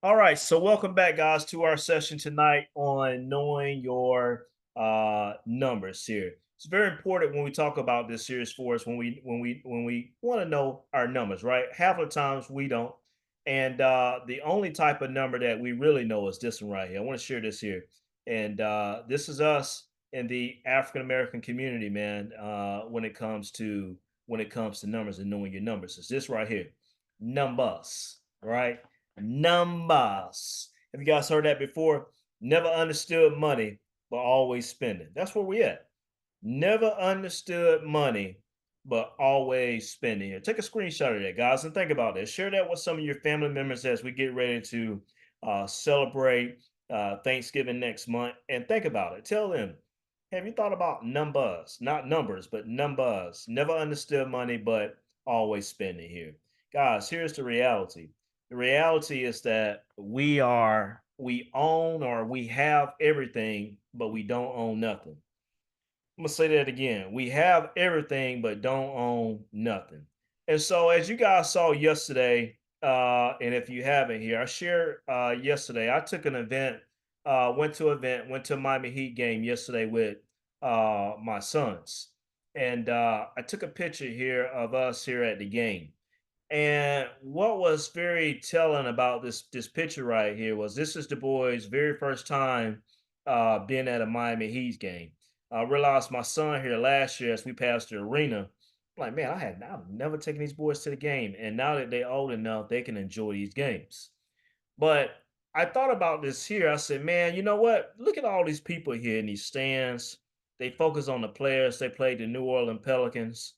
All right, so welcome back, guys, to our session tonight on knowing your numbers here. It's very important when we talk about this series for us when we want to know our numbers, right? Half of the times we don't, and the only type of number that we really know is this one right here. I want to share this here, and this is us in the African American community, man. When it comes to numbers and knowing your numbers, it's this right here, numbers, right? Numbers. Have you guys heard that before? Never understood money, but always spending. That's where we at. Never understood money, but always spending. Here, take a screenshot of that, guys, and think about this. Share that with some of your family members as we get ready to celebrate Thanksgiving next month. And think about it. Tell them, have you thought about numbers? Not numbers, but numbers. Never understood money, but always spending here. Guys, here's the reality. The reality is that we own or we have everything, but we don't own nothing. I'm gonna say that again. We have everything, but don't own nothing. And so, as you guys saw yesterday, and if you haven't here, I shared yesterday. I took an event, went to a Miami Heat game yesterday with my sons, and I took a picture here of us here at the game. And what was very telling about this picture right here was this is the boys' very first time being at a Miami Heat game. I realized my son here last year as we passed the arena. I'm like, man, I've never taken these boys to the game, and now that they're old enough, they can enjoy these games. But I thought about this here. I said, man, you know what? Look at all these people here in these stands. They focus on the players. They played the New Orleans Pelicans.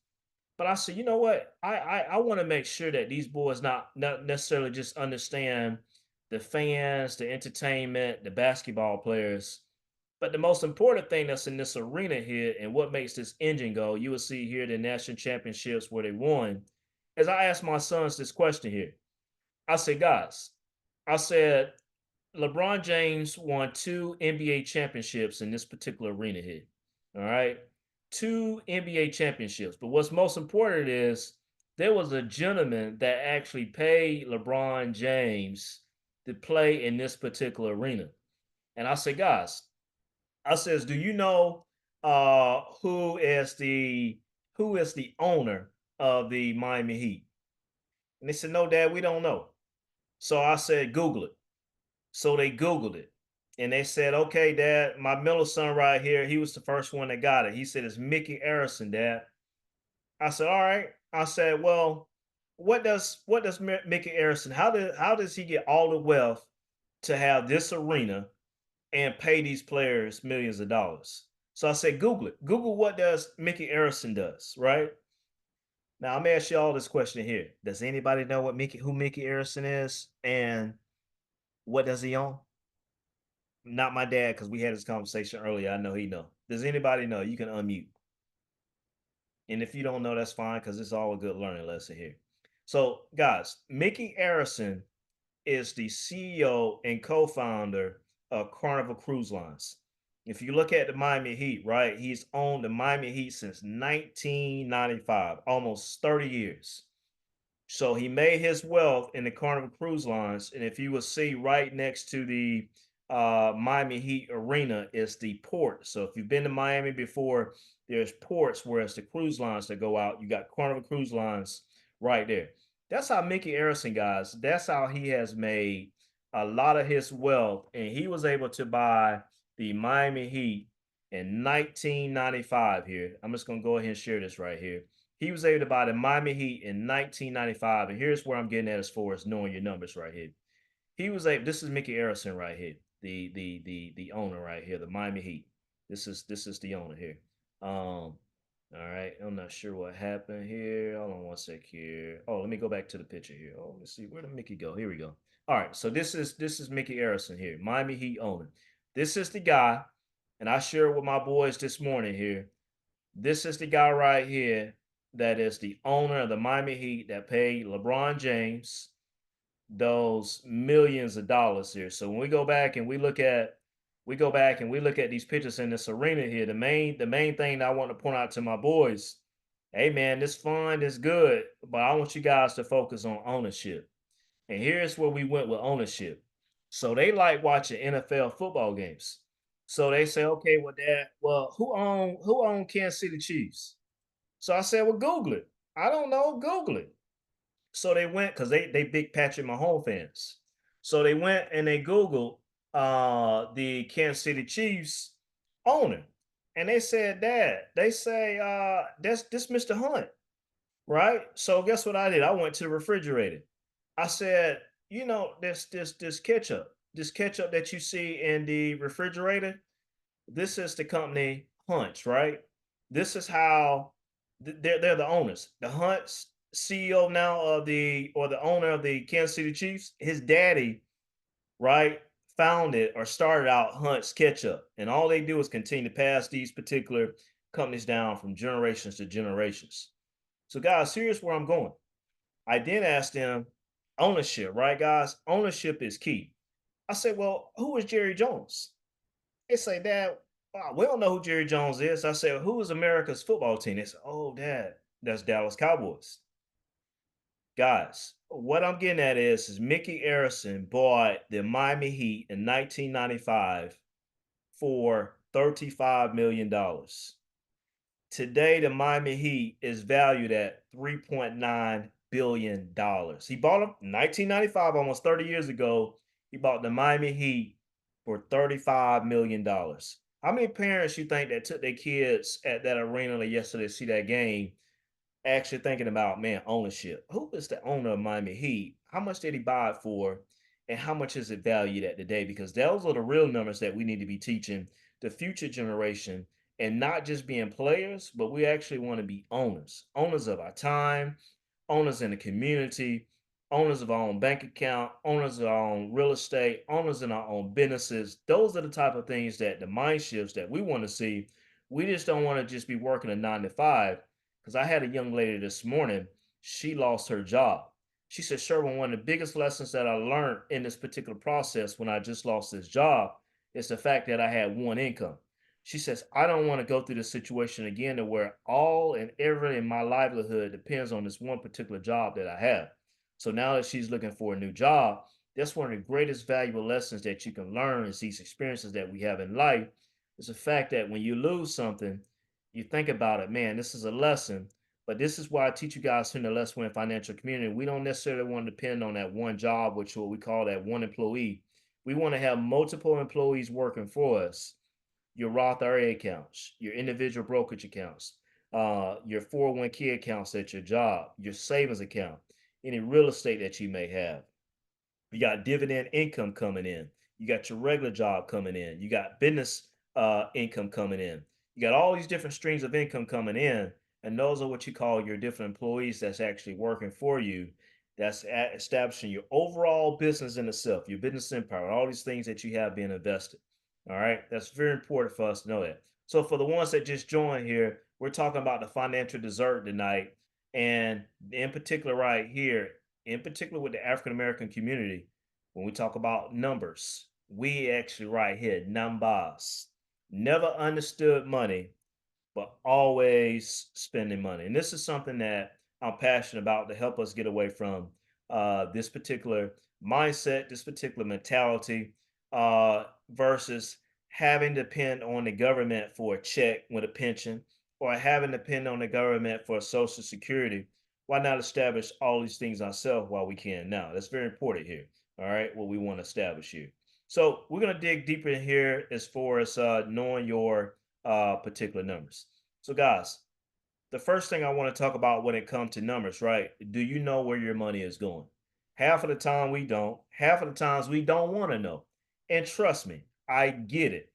But I said, you know what? I want to make sure that these boys not necessarily just understand the fans, the entertainment, the basketball players, but the most important thing that's in this arena here and what makes this engine go, you will see here the national championships where they won, is I asked my sons this question here. I said, guys, I said, LeBron James won two NBA championships in this particular arena here. All right. Two NBA championships. But what's most important is there was a gentleman that actually paid LeBron James to play in this particular arena. And I said, guys, I says, do you know who is the owner of the Miami Heat? And they said, no, Dad, we don't know. So I said, Google it. So they Googled it and they said, okay, Dad, my middle son right here, he was the first one that got it. He said, it's Mickey Arison, Dad. I said, all right. I said, well, what does Mickey Arison, how does he get all the wealth to have this arena and pay these players millions of dollars? So I said, Google it. Google what does Mickey Arison does, right? Now I'm gonna ask you all this question here. Does anybody know who Mickey Arison is and what does he own? Not my dad, because we had this conversation earlier. I know he know. Does anybody know? You can unmute. And if you don't know, that's fine, because it's all a good learning lesson here. So, guys, Mickey Arison is the CEO and co-founder of Carnival Cruise Lines. If you look at the Miami Heat, right, he's owned the Miami Heat since 1995, almost 30 years. So he made his wealth in the Carnival Cruise Lines, and if you will see right next to the Miami Heat arena is the port. So if you've been to Miami before, there's ports where it's the cruise lines that go out. You got Carnival Cruise Lines right there. That's how Mickey Arison, guys. That's how he has made a lot of his wealth, and he was able to buy the Miami Heat in 1995. Here, I'm just gonna go ahead and share this right here. He was able to buy the Miami Heat in 1995, and here's where I'm getting at as far as knowing your numbers right here. He was able. This is Mickey Arison right here, the owner right here, the Miami Heat. This is the owner here. All right. I'm not sure what happened here. Hold on one sec here. Oh, let me go back to the picture here. Oh, let me see. Where did Mickey go? Here we go. All right. So this is Mickey Arison here, Miami Heat owner. This is the guy, and I shared with my boys this morning here. This is the guy right here that is the owner of the Miami Heat that paid LeBron James those millions of dollars here. So when we go back and we look at these pictures in this arena here, the main thing that I want to point out to my boys, hey man, this fun is good, but I want you guys to focus on ownership. And here's where we went with ownership. So they like watching NFL football games. So they say, okay, well, Dad, well, who own Kansas City Chiefs? So I said, well, Google it. I don't know, Google it. So they went because they big Patrick Mahomes fans. So they went and they Googled the Kansas City Chiefs owner. And they said, Dad, they say that's this Mr. Hunt, right? So guess what I did? I went to the refrigerator. I said, this ketchup that you see in the refrigerator, this is the company Hunts, right? This is how they're the owners. The Hunts CEO now of the or the owner of the Kansas City Chiefs, his daddy, right, founded or started out Hunt's Ketchup, and all they do is continue to pass these particular companies down from generations to generations. So, guys, here's where I'm going. I then asked them ownership, right, guys? Ownership is key. I said, well, who is Jerry Jones? They say, Dad, wow, we don't know who Jerry Jones is. I said, who is America's football team? They said, oh, Dad, that's Dallas Cowboys. Guys, what I'm getting at is Mickey Arison bought the Miami Heat in 1995 for $35 million. Today, the Miami Heat is valued at $3.9 billion. He bought them in 1995, almost 30 years ago. He bought the Miami Heat for $35 million. How many parents you think that took their kids at that arena yesterday to see that game actually thinking about, man, ownership? Who is the owner of Miami Heat? How much did he buy it for? And how much is it valued at today? Because those are the real numbers that we need to be teaching the future generation, and not just being players, but we actually want to be owners, owners of our time, owners in the community, owners of our own bank account, owners of our own real estate, owners in our own businesses. Those are the type of things that the mind shifts that we want to see. We just don't want to just be working a 9 to 5. Because I had a young lady this morning, she lost her job. She said, Sherwin, one of the biggest lessons that I learned in this particular process when I just lost this job is the fact that I had one income. She says, I don't want to go through this situation again to where all and every in my livelihood depends on this one particular job that I have. So now that she's looking for a new job, that's one of the greatest valuable lessons that you can learn is these experiences that we have in life. Is the fact that when you lose something, you think about it, man, this is a lesson. But this is why I teach you guys here in the Let's Win Financial community. We don't necessarily want to depend on that one job, which is what we call that one employee. We want to have multiple employees working for us. Your Roth IRA accounts, your individual brokerage accounts, your 401k accounts at your job, your savings account, any real estate that you may have. You got dividend income coming in. You got your regular job coming in. You got business income coming in. You got all these different streams of income coming in, and those are what you call your different employees that's actually working for you. That's establishing your overall business in itself, your business empire, all these things that you have being invested. All right, that's very important for us to know that. So, for the ones that just joined here, we're talking about the financial dessert tonight, and in particular, right here, in particular with the African American community, when we talk about numbers, we actually right here, numbers. Never understood money, but always spending money. And this is something that I'm passionate about to help us get away from this particular mindset, this particular mentality, versus having to depend on the government for a check with a pension or having to depend on the government for social security. Why not establish all these things ourselves while we can now? That's very important here. All right, what we want to establish here. So we're going to dig deeper in here as far as knowing your particular numbers. So, guys, the first thing I want to talk about when it comes to numbers, right? Do you know where your money is going? Half of the time we don't. Half of the times we don't want to know. And trust me, I get it.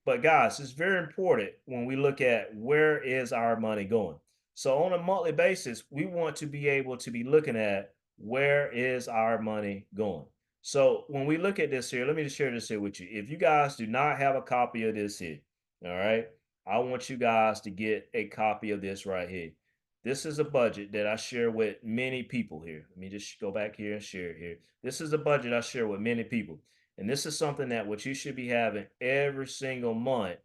But guys, it's very important when we look at where is our money going. So on a monthly basis, we want to be able to be looking at where is our money going. So when we look at this here, let me just share this here with you. If you guys do not have a copy of this here, all right, I want you guys to get a copy of this right here. This is a budget that I share with many people here. Let me just go back here and share it here. This is a budget I share with many people. And this is something that what you should be having every single month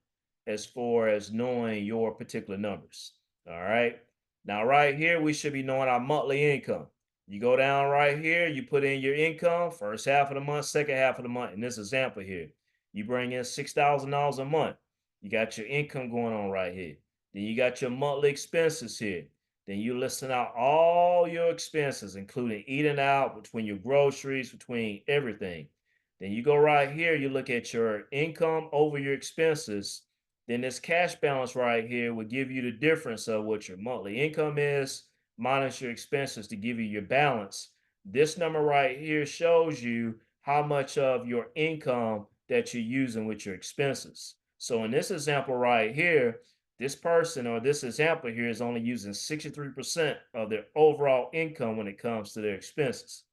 as far as knowing your particular numbers. All right. Now, right here, we should be knowing our monthly income. You go down right here, you put in your income, first half of the month, second half of the month. In this example here, you bring in $6,000 a month. You got your income going on right here. Then you got your monthly expenses here. Then you listing out all your expenses, including eating out, between your groceries, between everything. Then you go right here, you look at your income over your expenses. Then this cash balance right here will give you the difference of what your monthly income is minus your expenses to give you your balance. This number right here shows you how much of your income that you're using with your expenses. So in this example right here, this person or this example here is only using 63% of their overall income when it comes to their expenses.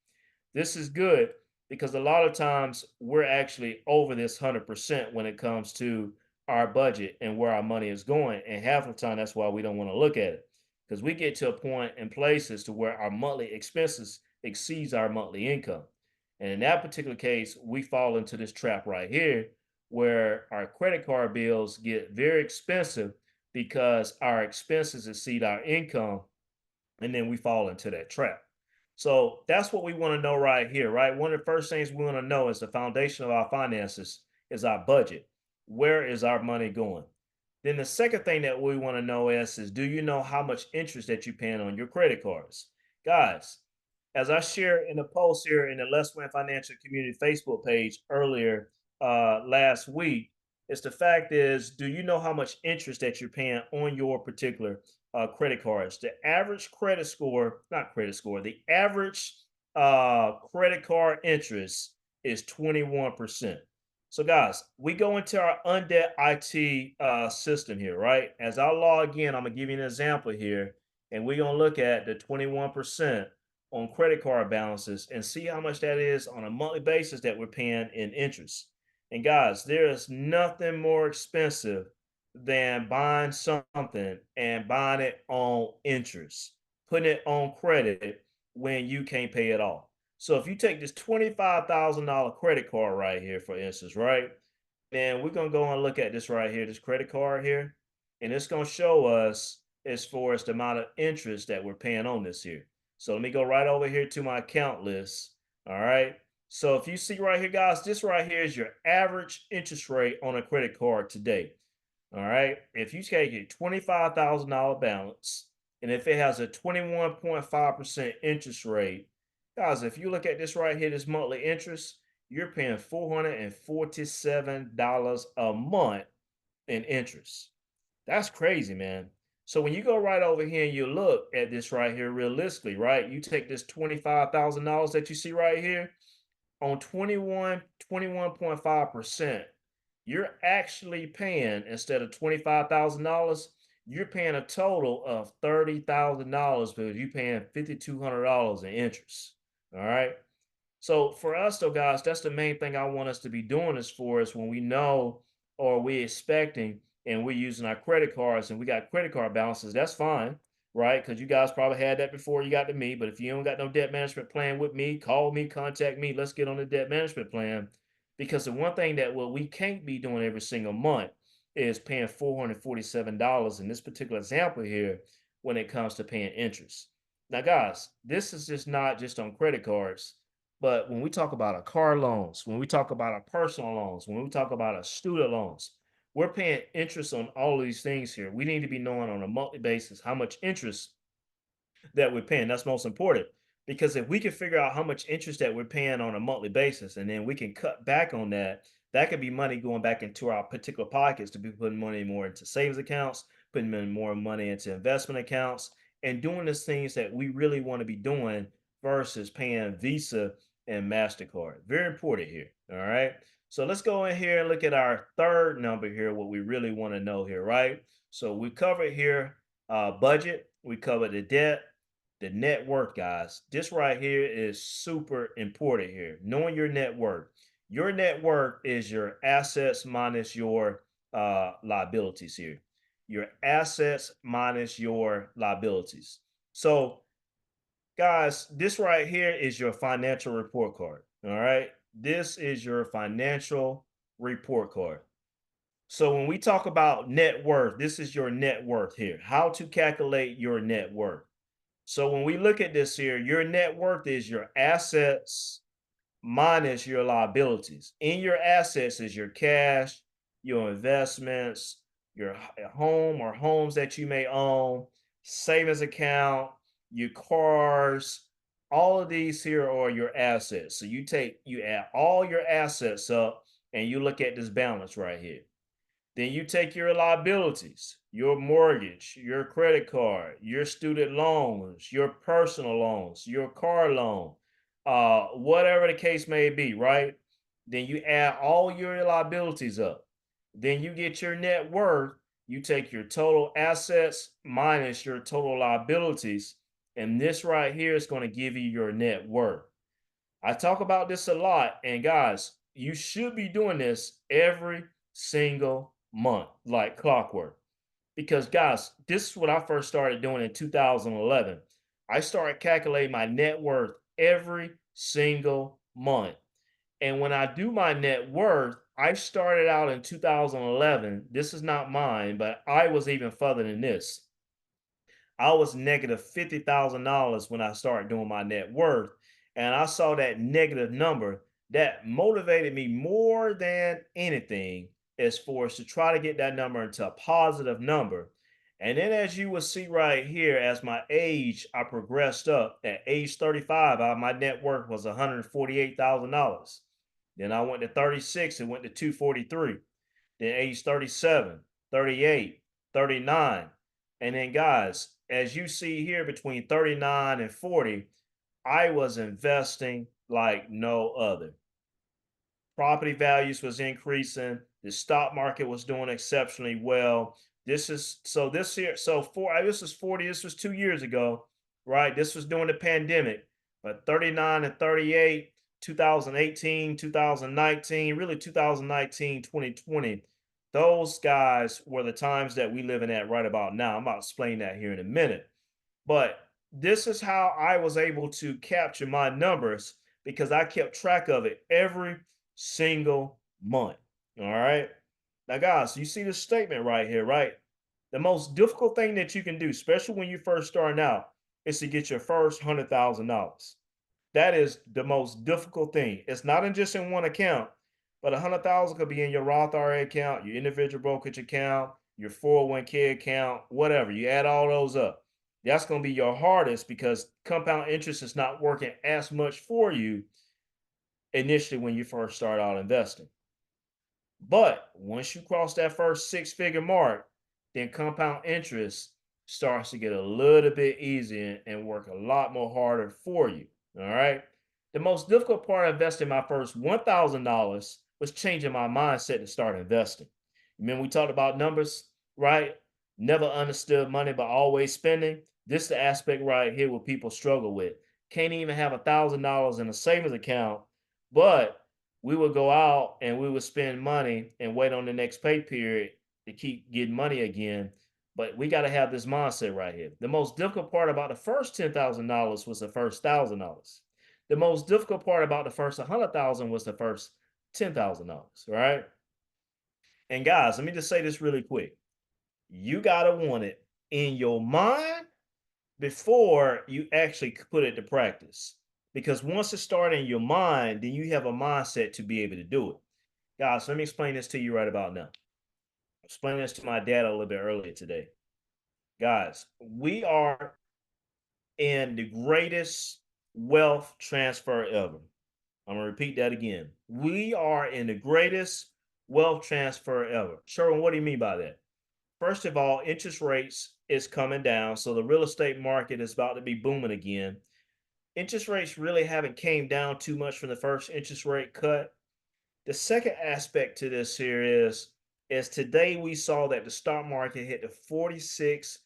This is good because a lot of times we're actually over this 100% when it comes to our budget and where our money is going. And half the time, that's why we don't want to look at it because we get to a point in places to where our monthly expenses exceeds our monthly income. And in that particular case, we fall into this trap right here where our credit card bills get very expensive because our expenses exceed our income, and then we fall into that trap. So that's what we want to know right here, right? One of the first things we want to know is the foundation of our finances is our budget. Where is our money going? Then the second thing that we want to know is do you know how much interest that you're paying on your credit cards? Guys, as I shared in the post here in the Let's Win Financial Community Facebook page earlier last week, is the fact is, do you know how much interest that you're paying on your particular credit cards? The average credit score, not credit score, the average credit card interest is 21%. So, guys, we go into our undebt IT system here, right? As I log in, I'm gonna give you an example here, and we're gonna look at the 21% on credit card balances and see how much that is on a monthly basis that we're paying in interest. And guys, there is nothing more expensive than buying something and buying it on interest, putting it on credit when you can't pay it off. So if you take this $25,000 credit card right here, for instance, right? Then we're gonna go and look at this right here, this credit card here, and it's gonna show us as far as the amount of interest that we're paying on this here. So let me go right over here to my account list. All right. So if you see right here, guys, this right here is your average interest rate on a credit card today. All right. If you take a $25,000 balance and if it has a 21.5% interest rate, guys, if you look at this right here, this monthly interest, you're paying $447 a month in interest. That's crazy, man. So when you go right over here and you look at this right here realistically, right? You take this $25,000 that you see right here on 21.5%, you're actually paying instead of $25,000, you're paying a total of $30,000 because you're paying $5,200 in interest. All right. So for us though, guys, that's the main thing I want us to be doing this for is when we know or we expecting and we're using our credit cards and we got credit card balances, that's fine, right? Because you guys probably had that before you got to me. But if you don't got no debt management plan with me, call me, contact me. Let's get on the debt management plan. Because the one thing that what we can't be doing every single month is paying $447 in this particular example here when it comes to paying interest. Now, guys, this is just not just on credit cards. But when we talk about our car loans, when we talk about our personal loans, when we talk about our student loans, we're paying interest on all of these things here. We need to be knowing on a monthly basis how much interest that we're paying. That's most important because if we can figure out how much interest that we're paying on a monthly basis and then we can cut back on that, that could be money going back into our particular pockets to be putting money more into savings accounts, putting more money into investment accounts, and doing the things that we really want to be doing versus paying Visa and MasterCard. Very important here. All right. So let's go in here and look at our third number here, what we really want to know here, right? So we covered here budget, we covered the debt, the net worth, guys. This right here is super important here. Knowing your net worth. Your net worth is your assets minus your liabilities here. Your assets minus your liabilities. So, guys, this right here is your financial report card. All right. This is your financial report card. So when we talk about net worth, this is your net worth here. How to calculate your net worth. So when we look at this here, your net worth is your assets minus your liabilities. In your assets is your cash, your investments, your home or homes that you may own, savings account, your cars. All of these here are your assets. So you add all your assets up and you look at this balance right here. Then you take your liabilities, your mortgage, your credit card, your student loans, your personal loans, your car loan, whatever the case may be, right? Then you add all your liabilities up. Then you get your net worth. You take your total assets minus your total liabilities. And this right here is going to give you your net worth. I talk about this a lot. And guys, you should be doing this every single month, like clockwork. Because, guys, this is what I first started doing in 2011. I started calculating my net worth every single month. And when I do my net worth, I started out in 2011. This is not mine, but I was even further than this. I was negative $50,000 when I started doing my net worth. And I saw that negative number that motivated me more than anything as far as to try to get that number into a positive number. And then, as you will see right here, as my age, I progressed up. At age 35, my net worth was $148,000. Then I went to 36, it went to 243. Then age 37, 38, 39. And then, guys, as you see here, between 39 and 40, I was investing like no other. Property values was increasing. The stock market was doing exceptionally well. This here, so this is 40, this was 2 years ago, right? This was during the pandemic. But 39 and 38, 2018, 2019, really 2019, 2020, those guys were the times that we living at right about now. I'm about to explain that here in a minute. But this is how I was able to capture my numbers because I kept track of it every single month. All right. Now, guys, you see this statement right here, right? The most difficult thing that you can do, especially when you're first starting out, is to get your first $100,000. That is the most difficult thing. It's not in just in one account, but 100,000 could be in your Roth IRA account, your individual brokerage account, your 401k account, whatever. You add all those up. That's going to be your hardest because compound interest is not working as much for you initially when you first start out investing. But once you cross that first six-figure mark, then compound interest starts to get a little bit easier and work a lot more harder for you. All right. The most difficult part of investing my first $1,000 was changing my mindset to start investing. Remember, we talked about numbers, right? Never understood money, but always spending. This is the aspect right here where people struggle with. Can't even have $1,000 in a savings account, but we would go out and we would spend money and wait on the next pay period to keep getting money again. But we got to have this mindset right here. The most difficult part about the first $10,000 was the first $1,000. The most difficult part about the first 100,000 was the first $10,000. Right? And guys, let me just say this really quick. You gotta want it in your mind before you actually put it to practice. Because once it starts in your mind, then you have a mindset to be able to do it. Guys, let me explain this to you right about now. I explained this to my dad a little bit earlier today. Guys, we are in the greatest wealth transfer ever. I'm gonna repeat that again. We are in the greatest wealth transfer ever. Sherwin, what do you mean by that? First of all, interest rates is coming down, so the real estate market is about to be booming again. Interest rates really haven't came down too much from the first interest rate cut. The second aspect to this here is today we saw that the stock market hit the 46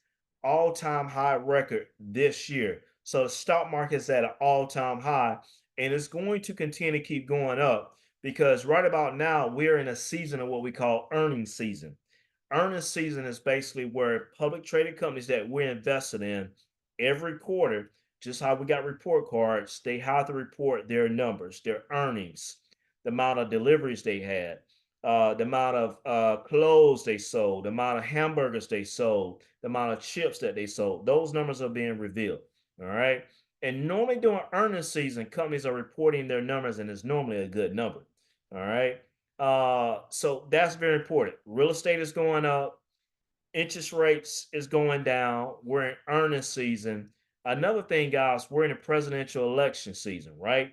all-time high record this year. So the stock market is at an all-time high and it's going to continue to keep going up because right about now we're in a season of what we call earnings season. Earnings season is basically where public traded companies that we're invested in every quarter, just how we got report cards, they have to report their numbers, their earnings, the amount of deliveries they had, the amount of clothes they sold, the amount of hamburgers they sold, the amount of chips that they sold. Those numbers are being revealed. All right. And normally during earnings season, companies are reporting their numbers, and it's normally a good number. All right. So that's very important. Real estate is going up, interest rates is going down. We're in earnings season. Another thing, guys, we're in a presidential election season, right?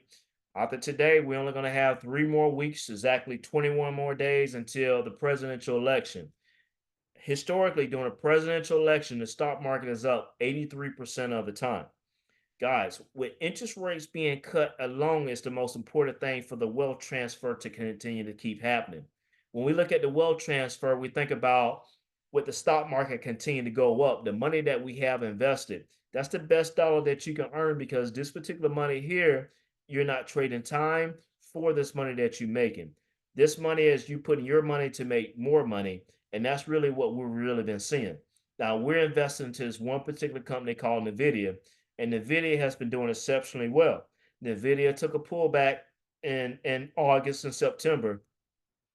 After today, we're only going to have 3 more weeks, exactly 21 more days until the presidential election. Historically, during a presidential election, the stock market is up 83% of the time. Guys, with interest rates being cut along is the most important thing for the wealth transfer to continue to keep happening. When we look at the wealth transfer, we think about with the stock market continue to go up, the money that we have invested, that's the best dollar that you can earn because this particular money here, you're not trading time for this money that you're making. This money is you putting your money to make more money, and that's really what we've really been seeing. Now we're investing into this one particular company called Nvidia, and Nvidia has been doing exceptionally well. Nvidia took a pullback in August and September,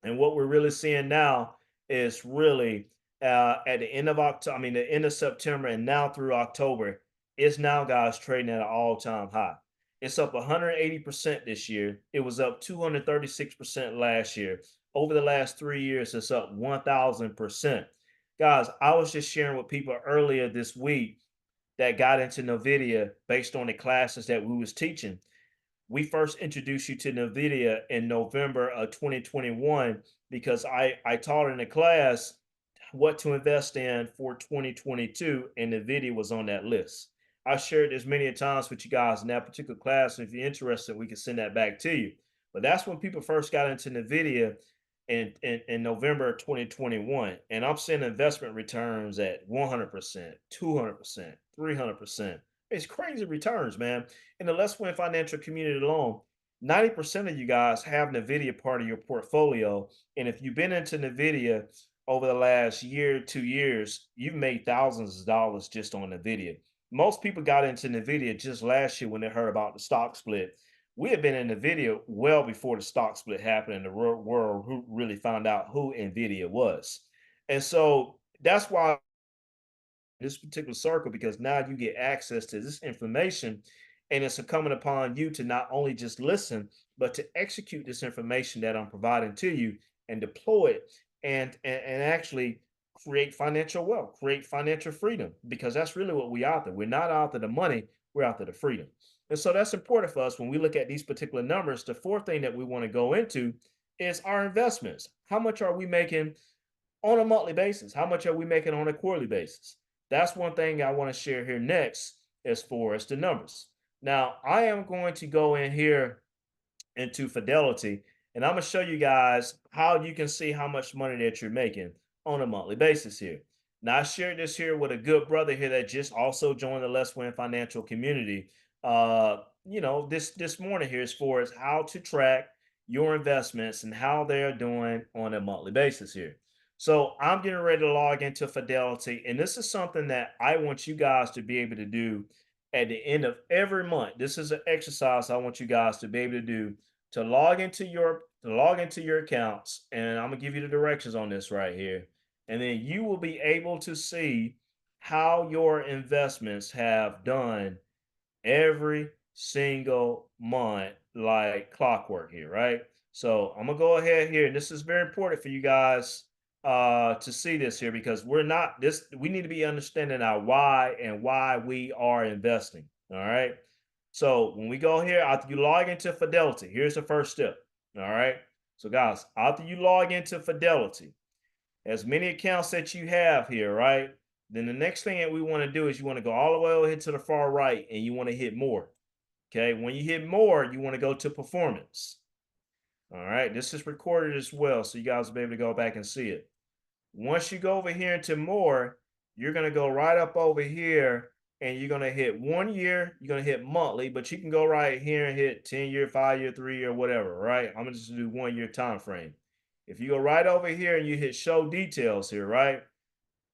and what we're really seeing now is really at the end of October, I mean the end of September, and now through October, it's now guys trading at an all-time high. It's up 180% this year. It was up 236% last year. Over the last 3 years, it's up 1,000%. Guys, I was just sharing with people earlier this week that got into NVIDIA based on the classes that we was teaching. We first introduced you to NVIDIA in November of 2021 because I taught in a class what to invest in for 2022, and NVIDIA was on that list. I shared this many times with you guys in that particular class. And if you're interested, we can send that back to you. But that's when people first got into NVIDIA in November of 2021. And I'm seeing investment returns at 100%, 200%, 300%. It's crazy returns, man. In the Let's Win financial community alone, 90% of you guys have NVIDIA part of your portfolio. And if you've been into NVIDIA over the last year, 2 years, you've made thousands of dollars just on NVIDIA. Most people got into NVIDIA just last year when they heard about the stock split. We had been in NVIDIA well before the stock split happened and the world who really found out who NVIDIA was. And so that's why this particular circle, because now you get access to this information, and it's incumbent upon you to not only just listen but to execute this information that I'm providing to you and deploy it and actually create financial wealth, create financial freedom, because that's really what we after. We're not after the money, we're after the freedom. And so that's important for us when we look at these particular numbers. The fourth thing that we want to go into is our investments. How much are we making on a monthly basis? How much are we making on a quarterly basis? That's one thing I want to share here next as far as the numbers. Now, I am going to go in here into Fidelity, and I'm going to show you guys how you can see how much money that you're making on a monthly basis here. Now, I shared this here with a good brother here that just also joined the Let's Win financial community. This morning here as far as how to track your investments and how they're doing on a monthly basis here. So I'm getting ready to log into Fidelity, and this is something that I want you guys to be able to do at the end of every month. This is an exercise I want you guys to be able to do to log into your accounts, and I'm gonna give you the directions on this right here, and then you will be able to see how your investments have done every single month like clockwork here, right? So I'm gonna go ahead here, and this is very important for you guys to see this here because we need to be understanding our why and why we are investing. All right. So when we go here, after you log into Fidelity, here's the first step. All right. So guys, after you log into Fidelity, as many accounts that you have here, right? Then the next thing that we want to do is you want to go all the way over here to the far right and you want to hit more. Okay. When you hit more, you want to go to performance. All right. This is recorded as well. So you guys will be able to go back and see it. Once you go over here into more, you're going to go right up over here and you're going to hit 1 year. You're going to hit monthly, but you can go right here and hit 10-year, 5-year, 3-year, whatever, right? I'm going to just do 1 year time frame. If you go right over here and you hit show details here, right?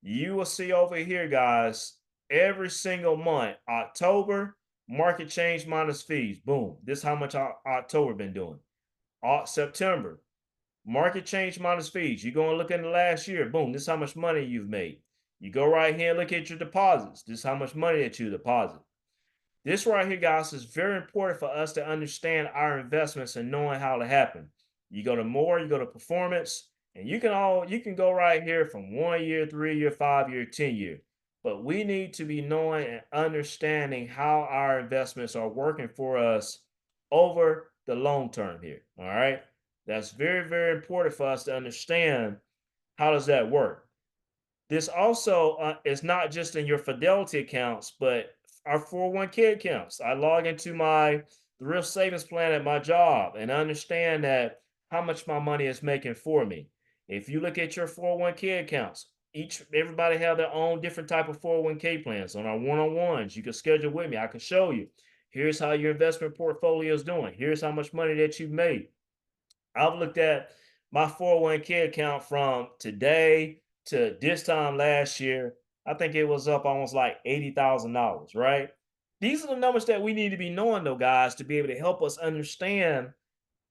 You will see over here, guys, every single month, October, market change minus fees. Boom. This is how much October been doing. September, market change minus fees. You go and look in the last year. Boom. This is how much money you've made. You go right here and look at your deposits. This is how much money that you deposit. This right here, guys, is very important for us to understand our investments and knowing how to happen. You go to more, you go to performance, and you can go right here from 1 year, 3 year, 5 year, 10 year. But we need to be knowing and understanding how our investments are working for us over the long term here. All right. That's very, very important for us to understand how does that work. This also is not just in your Fidelity accounts, but our 401k accounts. I log into my thrift savings plan at my job and understand that how much my money is making for me. If you look at your 401k accounts, everybody have their own different type of 401k plans. On our one-on-ones, you can schedule with me. I can show you. Here's how your investment portfolio is doing. Here's how much money that you've made. I've looked at my 401k account from today to this time last year. I think it was up almost like $80,000, right? These are the numbers that we need to be knowing, though, guys, to be able to help us understand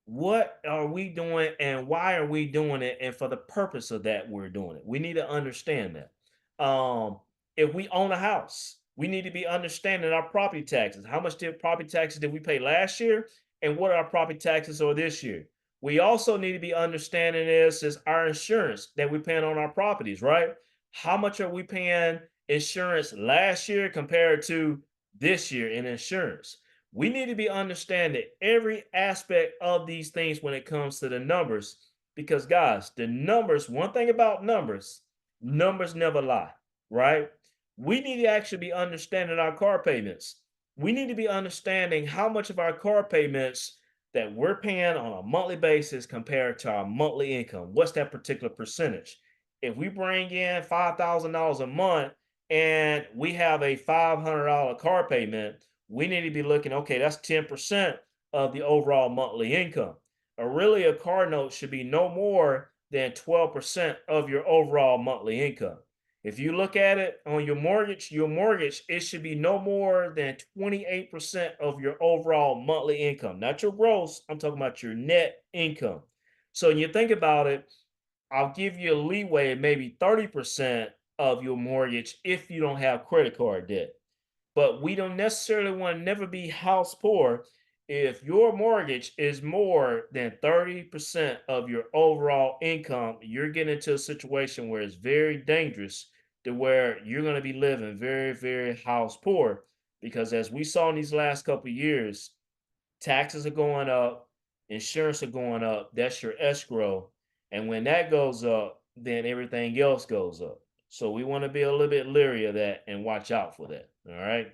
what are we doing and why are we doing it, and for the purpose of that we're doing it. We need to understand that. If we own a house, we need to be understanding our property taxes. How much did property taxes did we pay last year, and what our property taxes are this year? We also need to be understanding this is our insurance that we're paying on our properties, right? How much are we paying insurance last year compared to this year in insurance? We need to be understanding every aspect of these things when it comes to the numbers, because guys, the numbers, one thing about numbers, numbers never lie, right? We need to actually be understanding our car payments. We need to be understanding how much of our car payments that we're paying on a monthly basis compared to our monthly income. What's that particular percentage? If we bring in $5,000 a month and we have a $500 car payment, we need to be looking, okay, that's 10% of the overall monthly income. Or really, a car note should be no more than 12% of your overall monthly income. If you look at it on your mortgage, it should be no more than 28% of your overall monthly income, not your gross. I'm talking about your net income. So when you think about it, I'll give you a leeway of maybe 30% of your mortgage if you don't have credit card debt. But we don't necessarily want to never be house poor. If your mortgage is more than 30% of your overall income, you're getting into a situation where it's very dangerous to where you're going to be living very, very house poor. Because as we saw in these last couple of years, taxes are going up, insurance are going up. That's your escrow. And when that goes up, then everything else goes up. So we want to be a little bit leery of that and watch out for that. All right.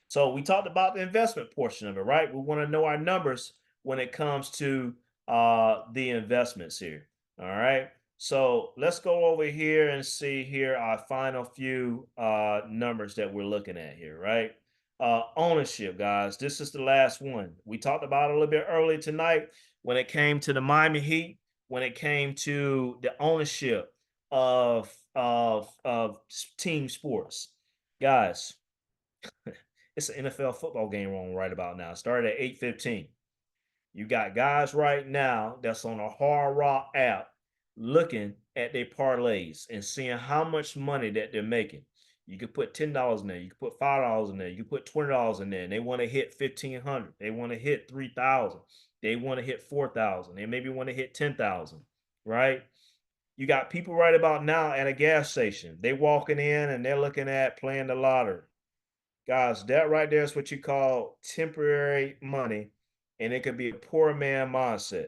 So we talked about the investment portion of it, right? We want to know our numbers when it comes to the investments here. All right. So let's go over here and see here our final few numbers that we're looking at here, right? Ownership, guys. This is the last one. We talked about it a little bit earlier tonight when it came to the Miami Heat, when it came to the ownership of team sports. Guys, it's an NFL football game on right about now. It started at 8:15. You got guys right now that's on a Hard Rock app looking at their parlays and seeing how much money that they're making. You could put $10 in there, you could put $5 in there, you could put $20 in there, and they want to hit 1,500. They want to hit 3,000. They want to hit 4,000. They maybe want to hit 10,000, right? You got people right about now at a gas station. They walking in and they're looking at playing the lottery. Guys, that right there is what you call temporary money, and it could be a poor man mindset.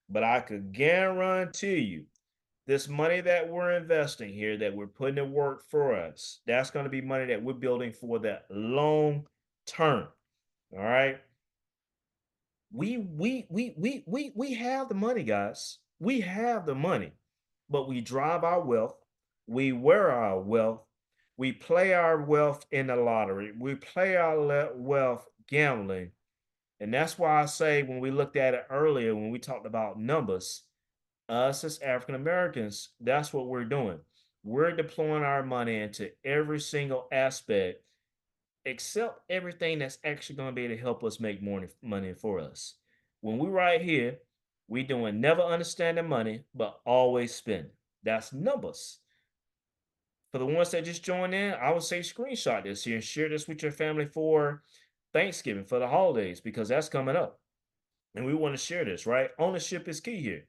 But I could guarantee you, this money that we're investing here, that we're putting to work for us, that's going to be money that we're building for that long term. All right. We have the money, guys. We have the money, but we drive our wealth, we wear our wealth, we play our wealth in the lottery, we play our wealth gambling. And that's why I say when we looked at it earlier, when we talked about numbers, us as African Americans, that's what we're doing. We're deploying our money into every single aspect accept everything that's actually going to be able to help us make more money for us. When we right here, we doing never understanding money, but always spending. That's numbers. For the ones that just joined in, I would say screenshot this here and share this with your family for Thanksgiving, for the holidays, because that's coming up. And we want to share this, right? Ownership is key here.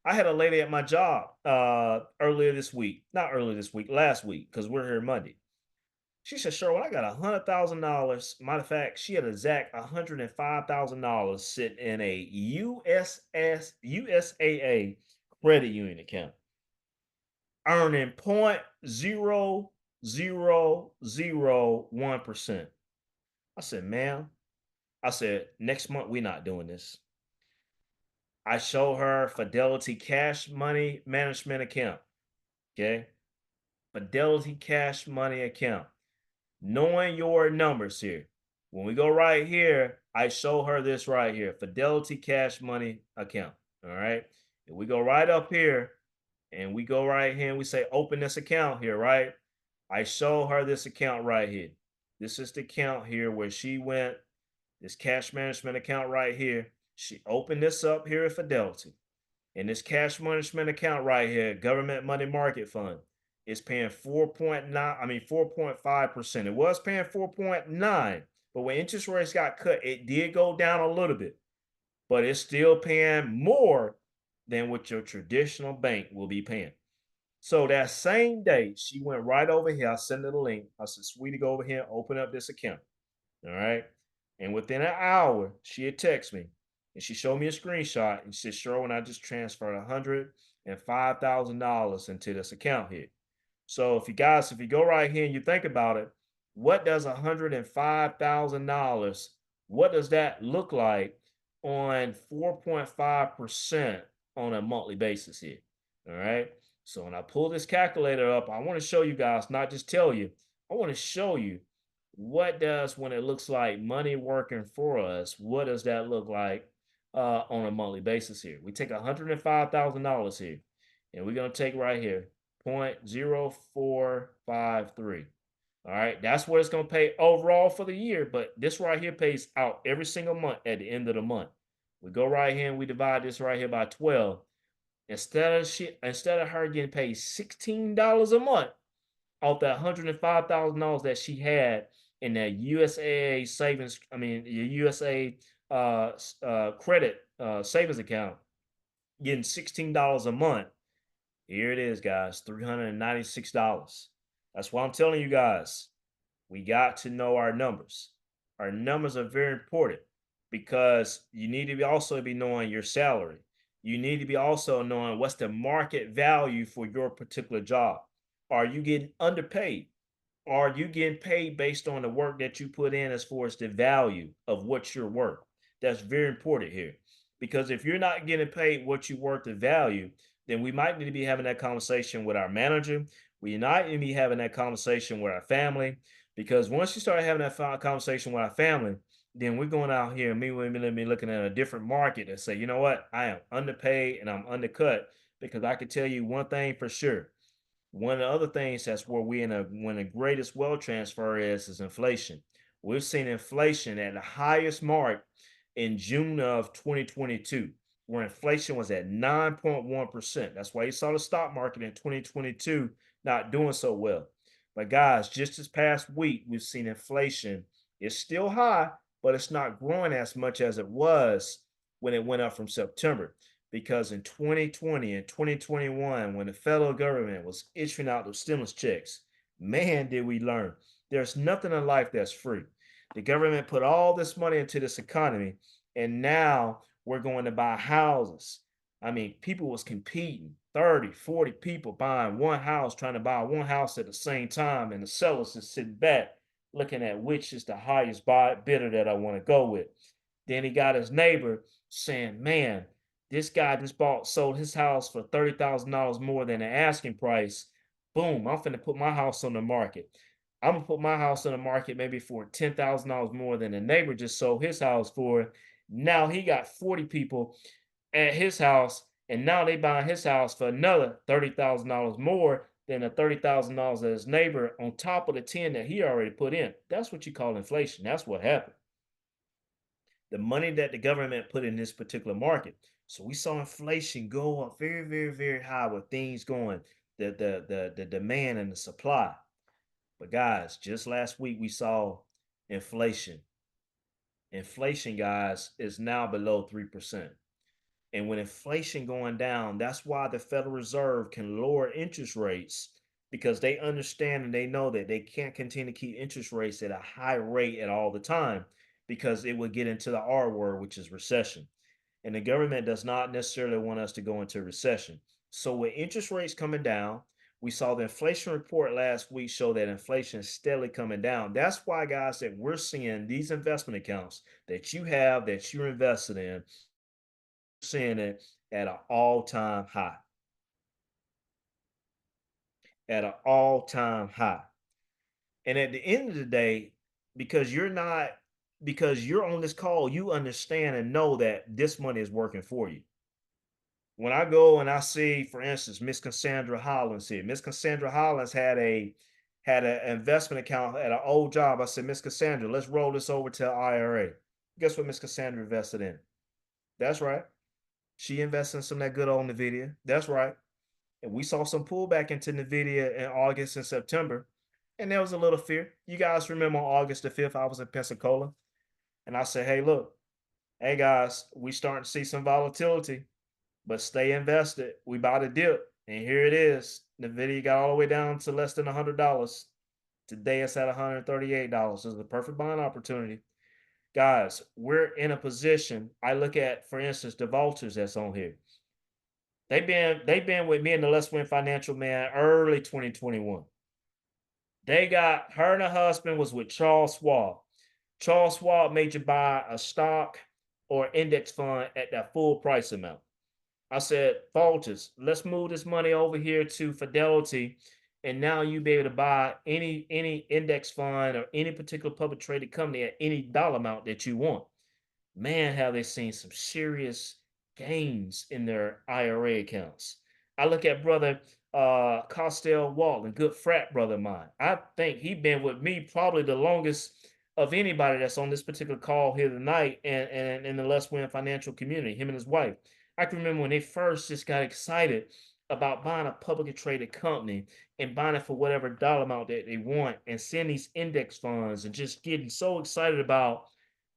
I had a lady at my job earlier this week, not earlier this week, last week, because we're here Monday. She said, Sure, I got $100,000. Matter of fact, she had exact $105,000 sitting in a USAA credit union account, earning 0.0001%. I said, ma'am, I said, next month we're not doing this. I show her Fidelity Cash Money Management account. Okay. Fidelity Cash Money account. Knowing your numbers here. When we go right here, I show her this right here, Fidelity Cash Money account. All right. If we go right up here and we go right here and we say open this account here, right? I show her this account right here. This is the account here where she went, this cash management account right here. She opened this up here at Fidelity. And this cash management account right here, government money market fund, is paying 4.9, 4.5%. It was paying 4.9, but when interest rates got cut, it did go down a little bit, but it's still paying more than what your traditional bank will be paying. So that same day, she went right over here. I sent her the link. I said, Sweetie, go over here and open up this account. All right. And within an hour, she had texted me and she showed me a screenshot and she said, Sherwin, I just transferred $105,000 into this account here. So if you go right here and you think about it, what does $105,000, what does that look like on 4.5% on a monthly basis here? All right. So when I pull this calculator up, I want to show you guys, not just tell you, I want to show you what does when it looks like money working for us, what does that look like on a monthly basis here? We take $105,000 here, and we're gonna take right here 0.0453. All right, that's what it's gonna pay overall for the year, but this right here pays out every single month at the end of the month. We go right here and we divide this right here by 12. Instead of her getting paid $16 a month off that $105,000 that she had in that USAA savings, the USA credit savings account, getting $16 a month. Here it is, guys, $396. That's why I'm telling you guys, we got to know our numbers. Our numbers are very important because you need to be also be knowing your salary. You need to be also knowing what's the market value for your particular job. Are you getting underpaid? Are you getting paid based on the work that you put in as far as the value of what you're worth? That's very important here. Because if you're not getting paid what you worth the value, then we might need to be having that conversation with our manager. We might need to be having that conversation with our family. Because once you start having that conversation with our family, then we're going out here and me looking at a different market and say, you know what, I am underpaid and I'm undercut because I can tell you one thing for sure. One of the other things that's where we in a when the greatest wealth transfer is inflation. We've seen inflation at the highest mark in June of 2022, where inflation was at 9.1%. That's why you saw the stock market in 2022 not doing so well. But guys, just this past week, we've seen inflation. It's still high, but it's not growing as much as it was when it went up from September because in 2020 and 2021, when the federal government was issuing out those stimulus checks, man, did we learn. There's nothing in life that's free. The government put all this money into this economy, and now we're going to buy houses. People was competing, 30, 40 people buying one house, trying to buy one house at the same time, and the sellers just sitting back looking at which is the highest bidder that I want to go with. Then he got his neighbor saying, man, this guy just sold his house for $30,000 more than the asking price. Boom, I'm finna put my house on the market. I'm gonna put my house on the market maybe for $10,000 more than the neighbor just sold his house for. Now he got 40 people at his house, and now they buying his house for another $30,000 more than the $30,000 of his neighbor on top of the 10 that he already put in. That's what you call inflation. That's what happened. The money that the government put in this particular market. So we saw inflation go up very, very, very high with things going, the demand and the supply. But guys, just last week we saw inflation Inflation, guys, is now below 3%. And when inflation going down, that's why the Federal Reserve can lower interest rates, because they understand and they know that they can't continue to keep interest rates at a high rate at all the time, because it would get into the R word, which is recession. And the government does not necessarily want us to go into recession. So with interest rates coming down, we saw the inflation report last week show that inflation is steadily coming down. That's why, guys, that we're seeing these investment accounts that you have, that you're invested in, seeing it at an all-time high, at an all-time high. And at the end of the day, because you're not, because you're on this call, you understand and know that this money is working for you. When I go and I see, for instance, Miss Cassandra Hollins here. Miss Cassandra Hollins had an investment account at an old job. I said, Miss Cassandra, let's roll this over to an IRA. Guess what Miss Cassandra invested in? That's right. She invested in some of that good old Nvidia. That's right. And we saw some pullback into Nvidia in August and September. And there was a little fear. You guys remember on August the 5th, I was in Pensacola and I said, hey, look, hey guys, we starting to see some volatility, but stay invested. We about to dip. And here it is. Nvidia got all the way down to less than $100. Today it's at $138. This is a perfect buying opportunity. Guys, we're in a position. I look at, for instance, the vultures that's on here. They've been with me in the Let's Win Financial, man, early 2021. They got her and her husband was with Charles Schwab. Charles Schwab made you buy a stock or index fund at that full price amount. I said, Vultures, let's move this money over here to Fidelity, and now you be able to buy any index fund or any particular public traded company at any dollar amount that you want. Man, have they seen some serious gains in their IRA accounts. I look at brother Costell Walton, good frat brother of mine. I think he been with me probably the longest of anybody that's on this particular call here tonight, and in the Let's Win financial community, him and his wife. I can remember when they first just got excited about buying a publicly traded company and buying it for whatever dollar amount that they want, and seeing these index funds and just getting so excited about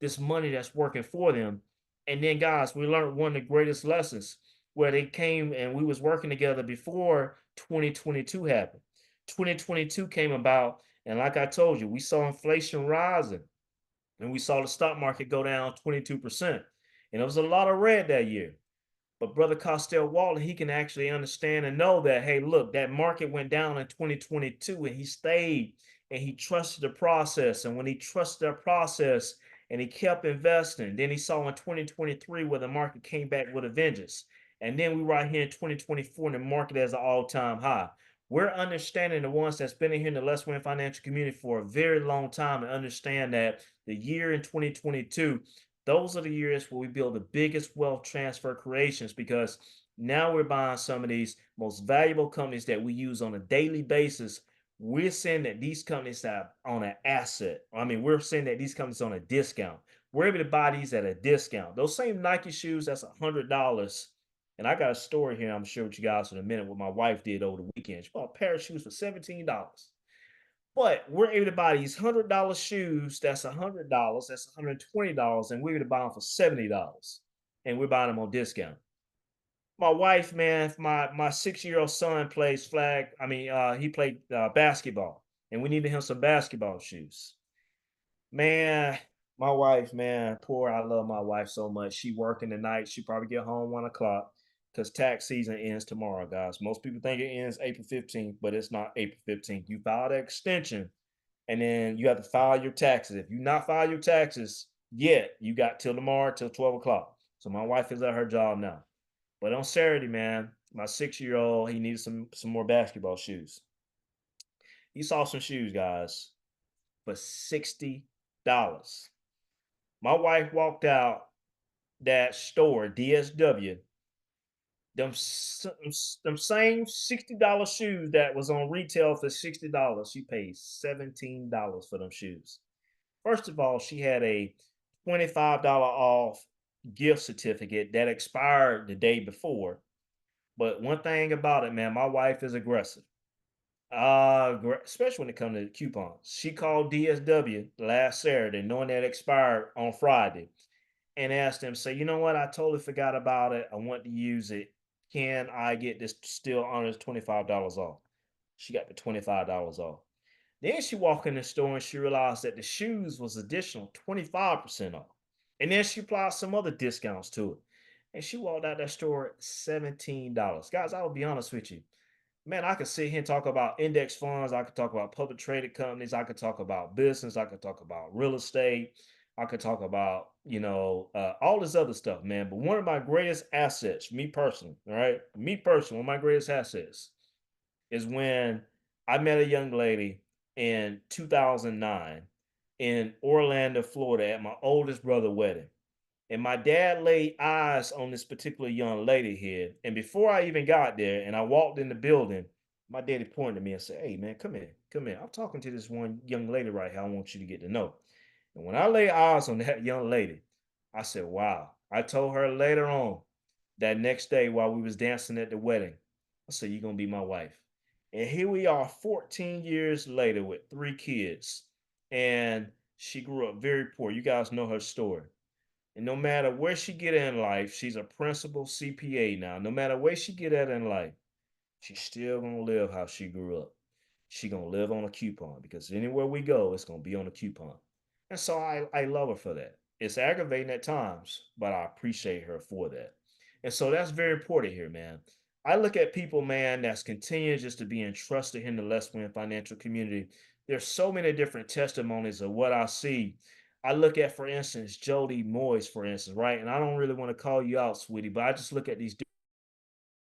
this money that's working for them. And then, guys, we learned one of the greatest lessons, where they came and we was working together before 2022 happened. 2022 came about, and like I told you, we saw inflation rising and we saw the stock market go down 22%. And it was a lot of red that year. But brother Costell Walton, he can actually understand and know that, hey, look, that market went down in 2022 and he stayed and he trusted the process. And when he trusted the process and he kept investing, then he saw in 2023 where the market came back with a vengeance. And then we right here in 2024 and the market has an all-time high. We're understanding, the ones that's been in here in the Let's Win financial community for a very long time, and understand that the year in 2022, those are the years where we build the biggest wealth transfer creations, because now we're buying some of these most valuable companies that we use on a daily basis. We're saying that these companies are on an asset. I mean, we're saying that these companies on a discount. We're able to buy these at a discount. Those same Nike shoes, that's $100. And I got a story here I'm sure with you guys in a minute what my wife did over the weekend. She bought a pair of shoes for $17. But we're able to buy these $100 shoes. That's $100. That's $120, and we're able to buy them for $70, and we're buying them on discount. My wife, man, my 6-year-old son plays flag. I mean, he played basketball, and we needed him some basketball shoes. Man, my wife, man, poor. I love my wife so much. She working tonight. She probably get home 1 o'clock because tax season ends tomorrow, guys. Most people think it ends April 15th, but it's not April 15th. You file that extension and then you have to file your taxes. If you not file your taxes yet, you got till tomorrow till 12 o'clock. So my wife is at her job now. But on Saturday, man, my 6-year-old, he needed some more basketball shoes. He saw some shoes, guys, for $60. My wife walked out that store, DSW, them same $60 shoes that was on retail for $60. She paid $17 for them shoes. First of all, she had a $25 off gift certificate that expired the day before. But one thing about it, man, my wife is aggressive. Especially when it comes to coupons. She called DSW last Saturday, knowing that expired on Friday, and asked them, say, you know what? I totally forgot about it. I want to use it. Can I get this still on as $25 off? She got the $25 off. Then she walked in the store and she realized that the shoes was additional 25% off. And then she applied some other discounts to it. And she walked out that store $17. Guys, I will be honest with you. Man, I could sit here and talk about index funds. I could talk about public traded companies. I could talk about business. I could talk about real estate. I could talk about, all this other stuff, man. But one of my greatest assets, me personally, all right, me personally, one of my greatest assets is when I met a young lady in 2009 in Orlando, Florida at my oldest brother' wedding. And my dad laid eyes on this particular young lady here. And before I even got there and I walked in the building, my daddy pointed to me and said, hey, man, come here, come here. I'm talking to this one young lady right here. I want you to get to know. And when I lay eyes on that young lady, I said, wow. I told her later on that next day while we was dancing at the wedding, I said, you're going to be my wife. And here we are 14 years later with 3 kids. And she grew up very poor. You guys know her story. And no matter where she get in life, she's a principal CPA now. No matter where she get at in life, she's still gonna live how she grew up. She gonna live on a coupon because anywhere we go, it's gonna be on a coupon. And so I love her for that. It's aggravating at times, but I appreciate her for that. And so that's very important here, man. I look at people, man, that's continuing just to be entrusted in the less win financial community. There's so many different testimonies of what I see. I look at, for instance, Jody Moyes, for instance, right? And I don't really want to call you out, sweetie, but I just look at these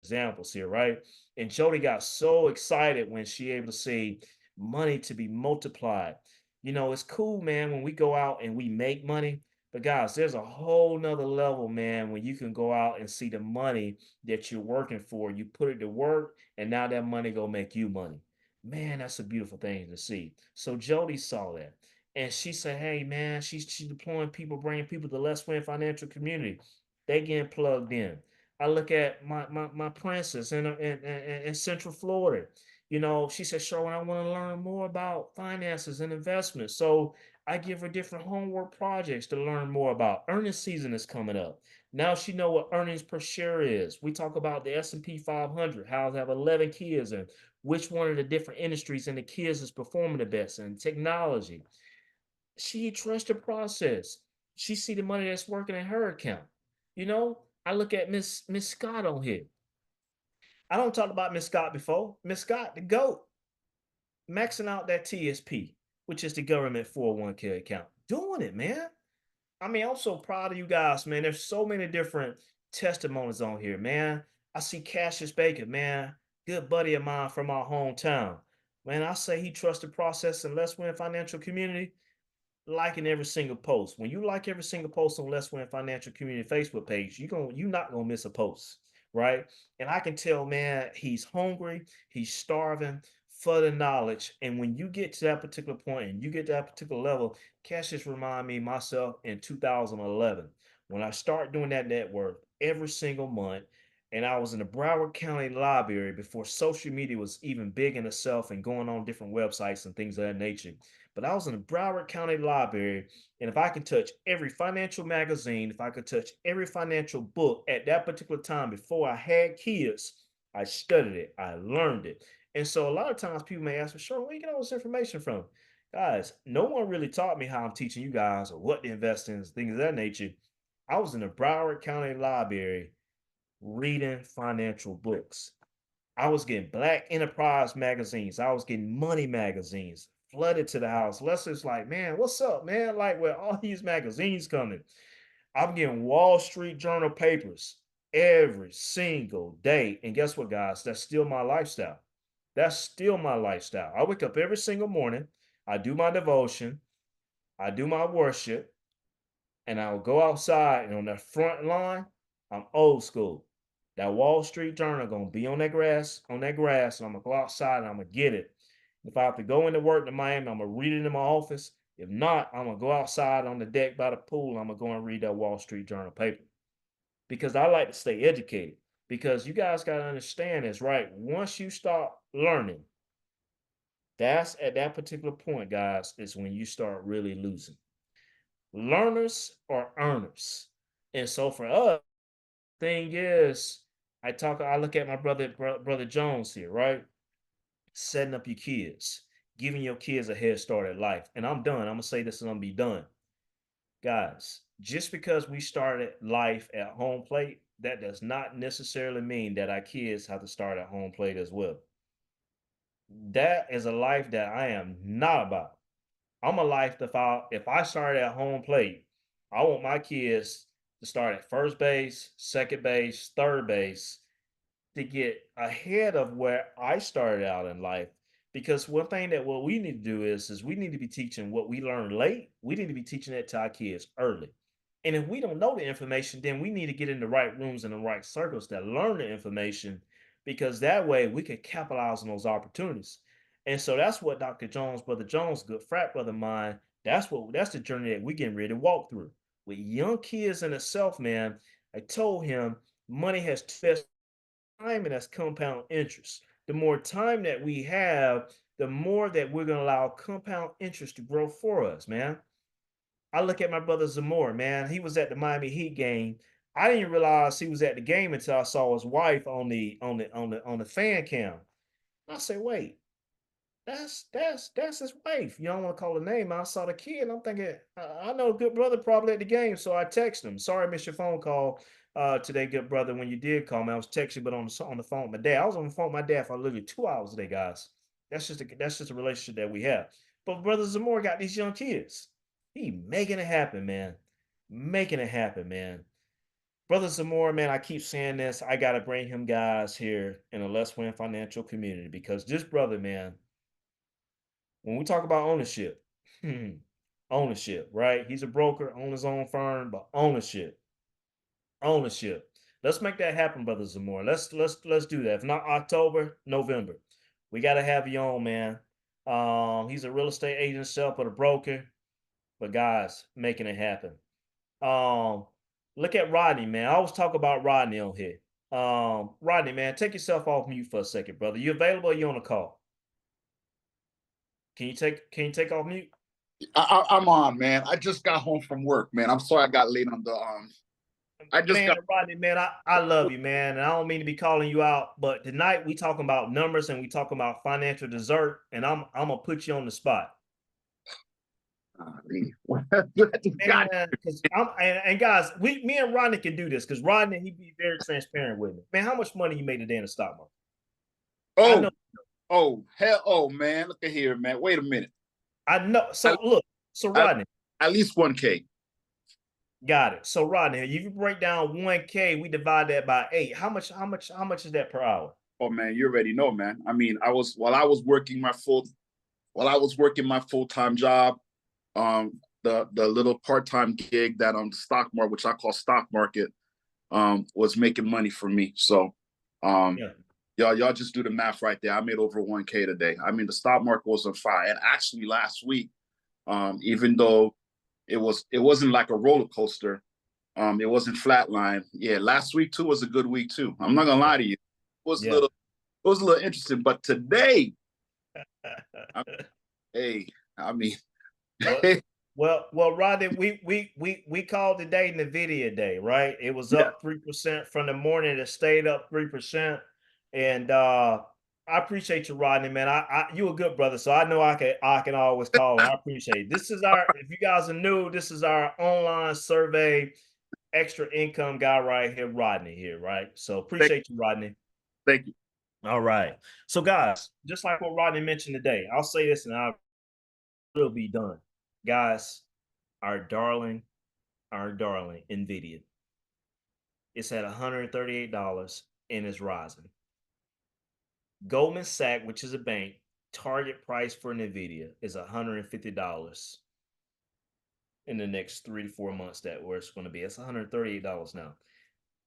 examples here, right? And Jody got so excited when she able to see money to be multiplied. It's cool, man, when we go out and we make money. But guys, there's a whole nother level, man, when you can go out and see the money that you're working for. You put it to work, and now that money go make you money. Man, that's a beautiful thing to see. So Jody saw that. And she said, hey, man, she's deploying people, bringing people to less win financial community. They getting plugged in. I look at my princess in Central Florida. She said, Sherwin, I want to learn more about finances and investments. So I give her different homework projects to learn more about. Earnings season is coming up. Now she know what earnings per share is. We talk about the S&P 500, how I have 11 kids and which one of the different industries and the kids is performing the best in technology. She trusts the process. She see the money that's working in her account. I look at Miss Scott on here. I don't talk about Miss Scott before. Miss Scott, the GOAT, maxing out that TSP, which is the government 401k account. Doing it, man. I mean, I'm so proud of you guys, man. There's so many different testimonies on here, man. I see Cassius Baker, man, good buddy of mine from our hometown. Man, I say he trusts the process and let's win financial community liking every single post. When you like every single post on Let's Win Financial Community Facebook page, you're not gonna miss a post, right? And I can tell, man, he's hungry, he's starving for the knowledge. And when you get to that particular point and you get to that particular level, Cassius remind me myself in 2011 when I start doing that network every single month. And I was in the Broward County Library before social media was even big in itself and going on different websites and things of that nature. But I was in the Broward County Library, and if I could touch every financial magazine, if I could touch every financial book at that particular time before I had kids, I studied it, I learned it. And so a lot of times people may ask me, sure, where you get all this information from? Guys, no one really taught me how I'm teaching you guys or what to invest in, things of that nature. I was in the Broward County Library reading financial books. I was getting Black Enterprise magazines. I was getting money magazines flooded to the house. Lester's like, man, what's up, man? Like, where all these magazines coming? I'm getting Wall Street Journal papers every single day. And guess what, guys? That's still my lifestyle. That's still my lifestyle. I wake up every single morning. I do my devotion. I do my worship and I'll go outside and on that front lawn, I'm old school. That Wall Street Journal gonna be on that grass, and I'm gonna go outside and I'm gonna get it. If I have to go into work in Miami, I'm gonna read it in my office. If not, I'm gonna go outside on the deck by the pool. I'm gonna go and read that Wall Street Journal paper because I like to stay educated. Because you guys gotta understand this, right? Once you start learning, That's at that particular point, guys, is when you start really losing. Learners or earners. And so for us, thing is, I look at my brother Jones here, right? Setting up your kids, giving your kids a head start at life. And I'm done. I'm gonna say this and I'm gonna be done. Guys, just because we started life at home plate, that does not necessarily mean that our kids have to start at home plate as well. That is a life that I am not about. I'm a life that if I started at home plate, I want my kids to start at first base, second base, third base, to get ahead of where I started out in life. Because one thing that what we need to do is we need to be teaching what we learned late. We need to be teaching it to our kids early. And if we don't know the information, then we need to get in the right rooms and the right circles that learn the information, because that way we can capitalize on those opportunities. And so that's what Dr. Jones, Brother Jones, good frat brother of mine, that's the journey that we getting ready to walk through. With young kids in itself, man, I told him money has two time, and that's compound interest. The more time that we have, the more that we're going to allow compound interest to grow for us, man. I look at my brother Zamora, man. He was at the Miami Heat game. I didn't realize he was at the game until I saw his wife on the fan cam. I said, wait, that's his wife. You don't want to call her name. I saw the kid, and I'm thinking, I know good brother probably at the game, so I text him. Sorry, I missed your phone call today, good brother. When you did call me, I was texting, but on the phone with my dad. I was on the phone with my dad for literally 2 hours today, guys. That's just a relationship that we have. But brother Zamora got these young kids. He making it happen, man. Making it happen, man. Brother Zamora, man, I keep saying this. I gotta bring him guys here in a less win financial community, because this brother, man, when we talk about ownership, ownership, right? He's a broker, own his own firm, but ownership, ownership. Let's make that happen, brother Zamora. Let's do that. If not October, November, we got to have you on, man. He's a real estate agent himself, but a broker. But guys, making it happen. Um, Look at Rodney, man. I always talk about Rodney on here. Rodney, man, take yourself off mute for a second, brother. You available? Or you on a call? Can you take off mute? I'm on, man. I just got home from work, man. I'm sorry I got late on the I just Man, got Rodney, man, I love you, man. And I don't mean to be calling you out, but tonight we talking about numbers and we talking about financial dessert, and I'm gonna put you on the spot. God. Man, because and guys, me and Rodney can do this, because Rodney, he be very transparent with me. Man, how much money you made today in the stock market? I know, Oh, hell, man. Look at here, man. Wait a minute. I know. At, So look, so at, Rodney, at least 1K. got it. So Rodney, if you break down 1K, we divide that by 8. How much is that per hour? Oh man, you already know, man. I mean, while I was working my full-time job, the little part-time gig that on the stock market, which I call stock market, was making money for me. So um Yeah. y'all just do the math right there. I made over 1K today. I mean, the stock market was on fire. And actually last week, even though it wasn't like a roller coaster, it wasn't flatline. Yeah, last week too was a good week too. I'm not gonna lie to you. Yeah. It was a little interesting, but today, I, hey, I mean, Well, Rodney, we called today Nvidia Day, right? It was yeah, up 3% from the morning. It stayed up 3%, and I appreciate you, Rodney, man. You a good brother, so I know I can always call, and I appreciate it. This is our If you guys are new, this is our online survey extra income guy right here, Rodney here, right? So thank, appreciate you, Rodney. thank you. All right, so guys, just like what Rodney mentioned today, I'll say this and I will be done, guys. Our darling Nvidia. It's at $138 and is rising. Goldman Sachs, which is a bank, target price for Nvidia is $150 in the next 3 to 4 months. That where it's going to be. It's $138 now.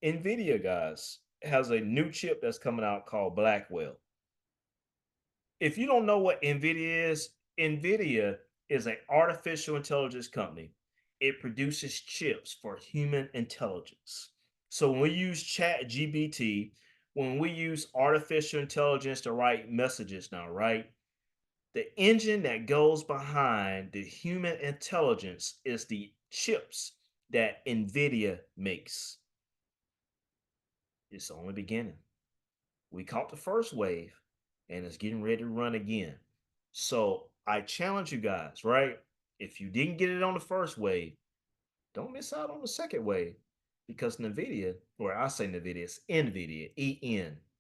Nvidia, guys, has a new chip that's coming out called Blackwell. If you don't know what NVIDIA is an artificial intelligence company. It produces chips for human intelligence. So when we use Chat GBT, when we use artificial intelligence to write messages now, right? The engine that goes behind the human intelligence is the chips that NVIDIA makes. It's only beginning. We caught the first wave and it's getting ready to run again. So I challenge you guys, right? If you didn't get it on the first wave, don't miss out on the second wave because NVIDIA, or I say NVIDIA, it's NVIDIA,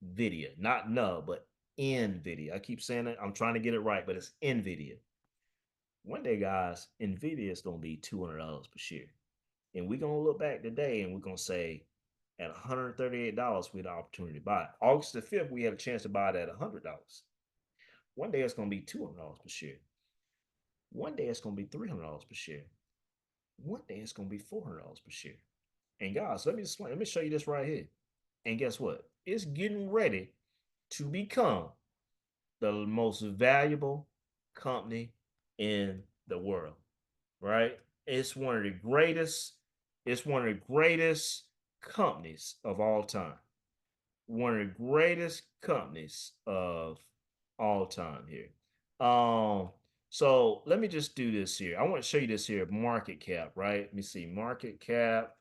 NVIDIA, not no, but NVIDIA. I keep saying it. I'm trying to get it right, but it's NVIDIA. One day, guys, NVIDIA is going to be $200 per share. And we're going to look back today and we're going to say at $138, we had the opportunity to buy it. August the 5th, we had a chance to buy it at $100. One day it's going to be $200 per share. One day it's going to be $300 per share. One day it's going to be $400 per share. And guys, let me explain. Let me show you this right here. And guess what? It's getting ready to become the most valuable company in the world, right? It's one of the greatest, it's one of the greatest companies of all time. One of the greatest companies of all time here. Um, so let me just do this here. I want to show you this here, market cap, right? Let me see, market cap.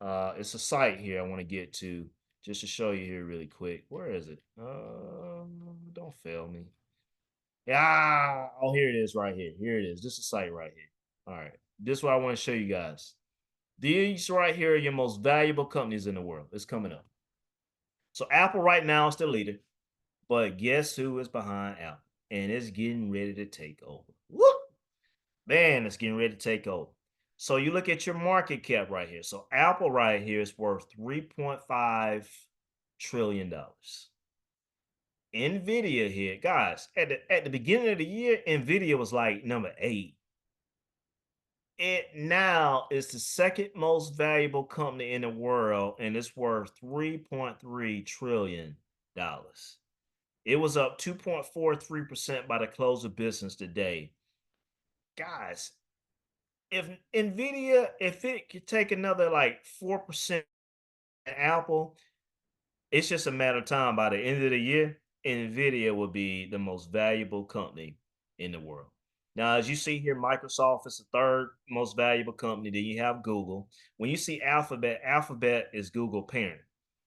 It's a site here I want to get to just to show you here really quick. Where is it? Don't fail me. Yeah. Oh, here it is right here. Here it is. This is a site right here. All right. This is what I want to show you guys. These right here are your most valuable companies in the world. It's coming up. So Apple right now is the leader, but guess who is behind Apple? And it's getting ready to take over. Woo! Man, it's getting ready to take over. So you look at your market cap right here. So Apple right here is worth $3.5 trillion. Nvidia here, guys, at the beginning of the year, Nvidia was like number 8. It now is the second most valuable company in the world, and it's worth $3.3 trillion. It was up 2.43% by the close of business today. Guys, if Nvidia, if it could take another like 4% Apple, it's just a matter of time. By the end of the year, Nvidia will be the most valuable company in the world. Now, as you see here, Microsoft is the third most valuable company. Then you have Google. When you see Alphabet, Alphabet is Google parent.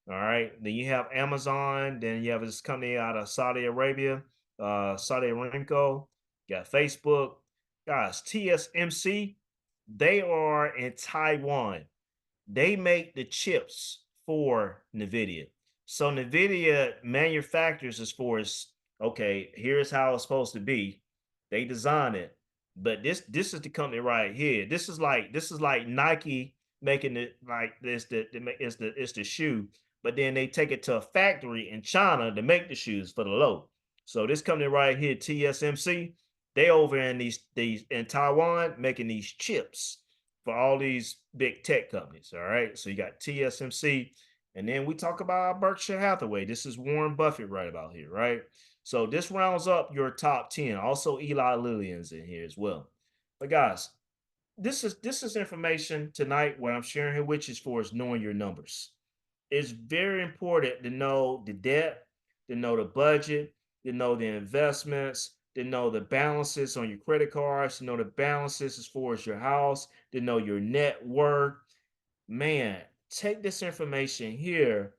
All right. Then you have Amazon. Then you have this company out of Saudi Arabia, Saudi Aramco. You got Facebook. Guys, TSMC, they are in Taiwan. They make the chips for NVIDIA. So NVIDIA manufactures as far as, okay, here's how it's supposed to be. They design it. But this is the company right here. This is like Nike making it like this it's the shoe, but then they take it to a factory in China to make the shoes for the low. So this company right here, TSMC, they over in these in Taiwan making these chips for all these big tech companies. All right. So you got TSMC, and then we talk about Berkshire Hathaway. This is Warren Buffett right about here, right? So this rounds up your top 10. Also, Eli Lilly's in here as well. But guys, this is information tonight what I'm sharing here, which is for is knowing your numbers. It's very important to know the debt, to know the budget, to know the investments, to know the balances on your credit cards, to know the balances as far as your house, to know your net worth. Man, take this information here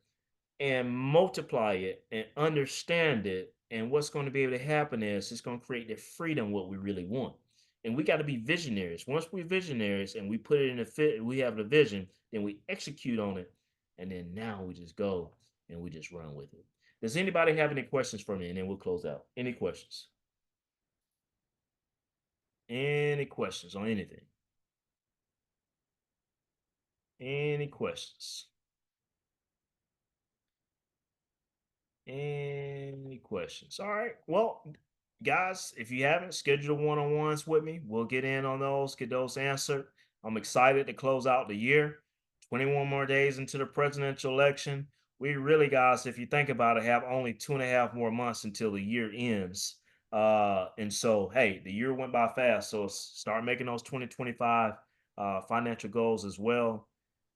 and multiply it and understand it. And what's going to be able to happen is it's going to create the freedom what we really want. And we got to be visionaries. Once we're visionaries and we put it in a fit, we have the vision, then we execute on it. And then now we just go and we just run with it. Does anybody have any questions for me? And then we'll close out. Any questions? Any questions on anything? Any questions? Any questions? All right. Well, guys, if you haven't scheduled one-on-ones with me, we'll get in on those, get those answered. I'm excited to close out the year. 21 more days into the presidential election. We really, guys, if you think about it, have only 2.5 more months until the year ends. And so, hey, the year went by fast. So start making those 2025 financial goals as well.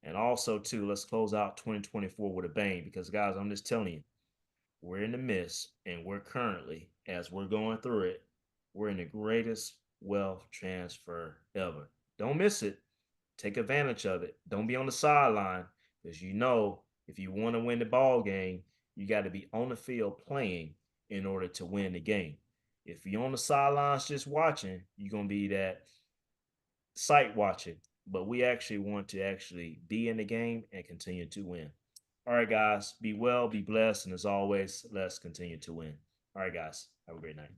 And also, too, let's close out 2024 with a bang because, guys, I'm just telling you, we're in the midst and we're currently, as we're going through it, We're in the greatest wealth transfer ever. Don't miss it. Take advantage of it. Don't be on the sideline because you know if you want to win the ball game, you got to be on the field playing in order to win the game. If you're on the sidelines just watching, you're gonna be that sight watching. But we actually want to actually be in the game and continue to win. All right, guys, be well, be blessed, and as always, let's continue to win. All right, guys, have a great night.